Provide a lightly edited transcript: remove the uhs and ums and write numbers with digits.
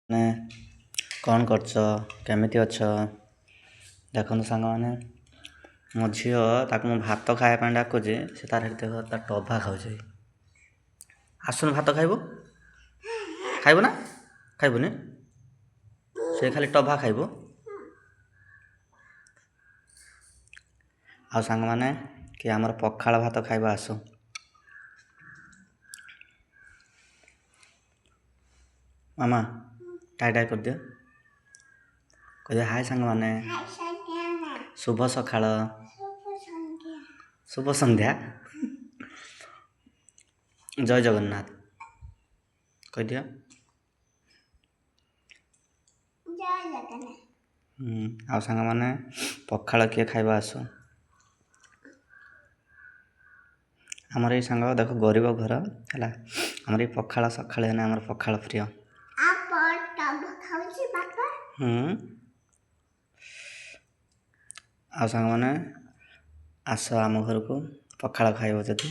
ମାନେ କ'ଣ କରୁଛ? କେମିତି ଅଛ? ଦେଖନ୍ତୁ ସାଙ୍ଗମାନେ, ମୋ ଝିଅ ତାକୁ ମୁଁ ଭାତ ଖାଇବା ପାଇଁ ଡାକୁଛି, ସେ ତାର ହେଠି ଦେଖ ତା ଟଭା ଖାଉଛି। ଆସୁନୁ ଭାତ ଖାଇବୁ? ଖାଇବୁ ନା? ଖାଇବୁନି? ସେ ଖାଲି ଟଭା ଖାଇବୁ। ଆଉ ସାଙ୍ଗମାନେ, କି ଆମର ପଖାଳ ଭାତ ଖାଇବା ଆସୁ। ମାମା ଟାଇ ଟାଇ କରିଦିଅ। କହିଦିଅ ହାଏ ସାଙ୍ଗମାନେ, ଶୁଭ ସକାଳ, ଶୁଭ ସନ୍ଧ୍ୟା, ଜୟ ଜଗନ୍ନାଥ କହିଦିଅ। ଆଉ ସାଙ୍ଗମାନେ, ପଖାଳ କିଏ ଖାଇବା ଆସୁ। ଆମର ଏଇ ସାଙ୍ଗ ଦେଖ ଗରିବ ଘର ହେଲା, ଆମର ଏଇ ପଖାଳ ସକାଳେ ହେଲେ ଆମର ପଖାଳ ପ୍ରିୟ। ଆଉ ସାଙ୍ଗମାନେ, ଆସ ଆମ ଘରକୁ ପଖାଳ ଖାଇବ ଯଦି।